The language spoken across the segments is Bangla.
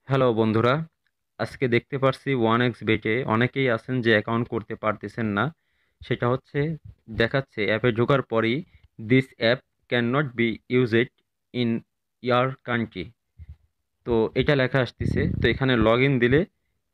হ্যালো বন্ধুরা, আজকে দেখতে পারছি ওয়ান এক্স বেটে অনেকেই আছেন যে অ্যাকাউন্ট করতে পারতেছেন না। সেটা হচ্ছে দেখাচ্ছে অ্যাপে ঢোকার পরই this app can not be used in year country. তো এটা লেখা আসতেছে, তো এখানে লগ ইন দিলে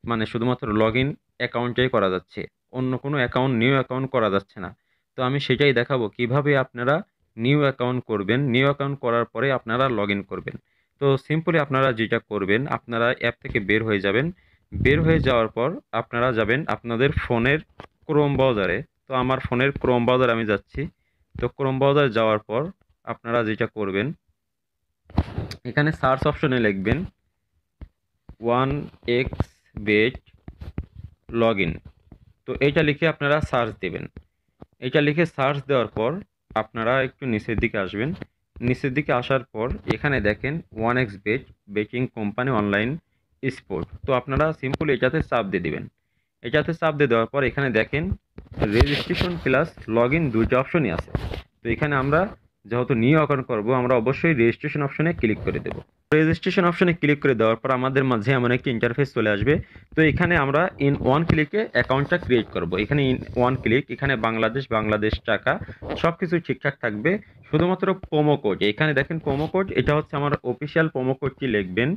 মানে শুধুমাত্র লগ ইন অ্যাকাউন্টটাই করা যাচ্ছে, অন্য কোনো অ্যাকাউন্ট নিউ অ্যাকাউন্ট করা যাচ্ছে না। তো আমি সেটাই দেখাবো কিভাবে আপনারা নিউ অ্যাকাউন্ট করবেন, নিউ অ্যাকাউন্ট করার পরে আপনারা লগ ইন করবেন। তো সিম্পলি আপনারা যেটা করবেন, আপনারা অ্যাপ থেকে বের হয়ে যাবেন। বের হয়ে যাওয়ার পর আপনারা যাবেন আপনাদের ফোনের ক্রোম ব্রাউজারে। তো আমার ফোনের ক্রোম ব্রাউজার আমি যাচ্ছি। তো ক্রোম ব্রাউজার যাওয়ার পর আপনারা যেটা করবেন, এখানে সার্চ অপশনে লিখবেন one X bet log in. তো এইটা লিখে আপনারা সার্চ দেবেন। এটা লিখে সার্চ দেওয়ার পর আপনারা একটু নিচের দিকে আসবেন। নিচের দিকে আসার পর এখানে দেখেন one X bet betting company online sport. তো আপনারা সিম্পল এটাতে চাপ দিয়ে দিবেন। এটাতে চাপ দিয়ে দেওয়ার পর এখানে দেখেন রেজিস্ট্রেশন প্লাস লগ ইন দুইটা অপশনই আছে। তো এখানে আমরা যেহেতু নিউ অ্যাকাউন্ট করবো, আমরা অবশ্যই রেজিস্ট্রেশন অপশনে ক্লিক করে দেবো। রেজিস্ট্রেশন অপশনে ক্লিক করে দেওয়ার পর আমাদের মাঝে এমন একটি ইন্টারফেস চলে আসবে। তো এখানে আমরা ইন ওয়ান ক্লিকে অ্যাকাউন্টটা ক্রিয়েট করব। এখানে ইন ওয়ান ক্লিক, এখানে বাংলাদেশ টাকা সব কিছু ঠিকঠাক থাকবে। শুধুমাত্র প্রোমো কোড, এখানে দেখেন প্রোমো কোড, এটা হচ্ছে আমার অফিসিয়াল প্রোমো কোডটি লিখবেন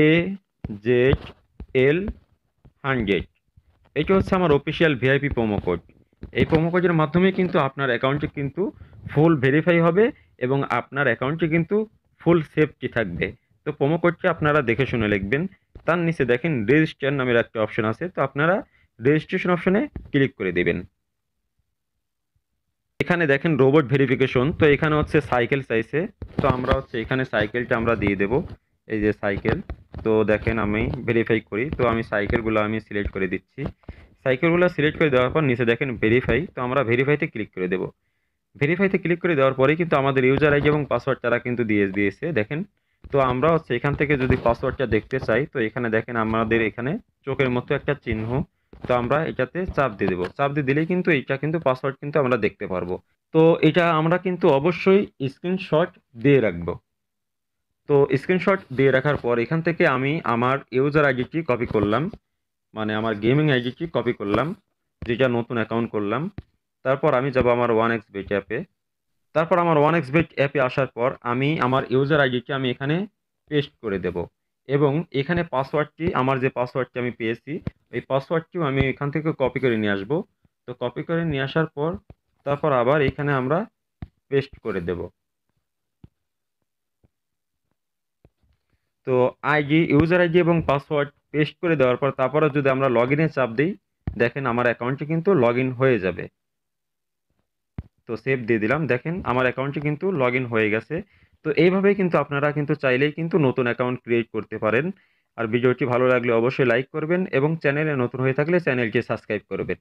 AZL100। এটা হচ্ছে আমার অফিসিয়াল ভিআইপি প্রোমো কোড। এই প্রোমো কোডের মাধ্যমে কিন্তু আপনার অ্যাকাউন্টটি কিন্তু ফুল ভেরিফাই হবে এবং আপনার অ্যাকাউন্টটি কিন্তু ফুল সেফটি থাকবে। তো প্রোমো কোডটি আপনারা দেখে শুনে লিখবেন। তার নিচে দেখেন রেজিস্টার নামের একটা অপশন আছে, তো আপনারা রেজিস্ট্রেশন অপশনে ক্লিক করে দেবেন। এখানে দেখেন রোবট ভেরিফিকেশন, তো এখানে হচ্ছে সাইকেল চাইছে। তো আমরা হচ্ছে এখানে সাইকেলটা আমরা দিয়ে দেব, এই যে সাইকেল। তো দেখেন আমি ভেরিফাই করি, তো আমি সাইকেলগুলো আমি সিলেক্ট করে দিচ্ছি। সাইকেলগুলো সিলেক্ট করে দেওয়ার পর নিচে দেখেন ভেরিফাই, তো আমরা ভেরিফাইতে ক্লিক করে দেব। ভেরিফাইতে ক্লিক করে দেওয়ার পরেই কিন্তু আমাদের ইউজার আইডি এবং পাসওয়ার্ড তারা কিন্তু দিয়ে দিয়েছে দেখেন। তো আমরা হচ্ছে এখান থেকে যদি পাসওয়ার্ডটা দেখতে চাই, তো এখানে দেখেন আমাদের এখানে চোখের মতো একটা চিহ্ন। তো আমরা এটাতে চাপ দিয়ে দেবো। চাপ দিয়ে দিলেই কিন্তু এটা কিন্তু পাসওয়ার্ড কিন্তু আমরা দেখতে পারবো। তো এটা আমরা কিন্তু অবশ্যই স্ক্রিনশট দিয়ে রাখবো। তো স্ক্রিনশট দিয়ে রাখার পর এখান থেকে আমি আমার ইউজার আইডিটি কপি করলাম, মানে আমার গেমিং আইডিটি কপি করলাম, যেটা নতুন অ্যাকাউন্ট করলাম। তারপর আমি যাব আমার ওয়ান এক্স বেট অ্যাপে। তারপর আমার ওয়ান এক্স বেট অ্যাপে আসার পর আমি আমার ইউজার আইডিটি আমি এখানে পেস্ট করে দেব এবং এখানে পাসওয়ার্ডটি, আমার যে পাসওয়ার্ডটি আমি পেয়েছি এই পাসওয়ার্ডটিও আমি এখান থেকে কপি করে নিয়ে আসব। তো কপি করে নিয়ে আসার পর তারপর আবার এখানে আমরা পেস্ট করে দেব। তো আইডি, ইউজার আইডি এবং পাসওয়ার্ড পেস্ট করে দেওয়ার পর তারপরে যদি আমরা লগ ইনে চাপ দিই, দেখেন আমার অ্যাকাউন্টটি কিন্তু লগ ইন হয়ে যাবে। তো সেভ দিয়ে দিলাম, দেখেন আমার অ্যাকাউন্টটি কিন্তু লগ ইন হয়ে গেছে। তো এইভাবেই কিন্তু আপনারা কিন্তু চাইলেই কিন্তু নতুন অ্যাকাউন্ট ক্রিয়েট করতে পারেন। আর ভিডিওটি ভালো লাগলে অবশ্যই লাইক করবেন এবং চ্যানেলে নতুন হয়ে থাকলে চ্যানেলটি সাবস্ক্রাইব করবেন।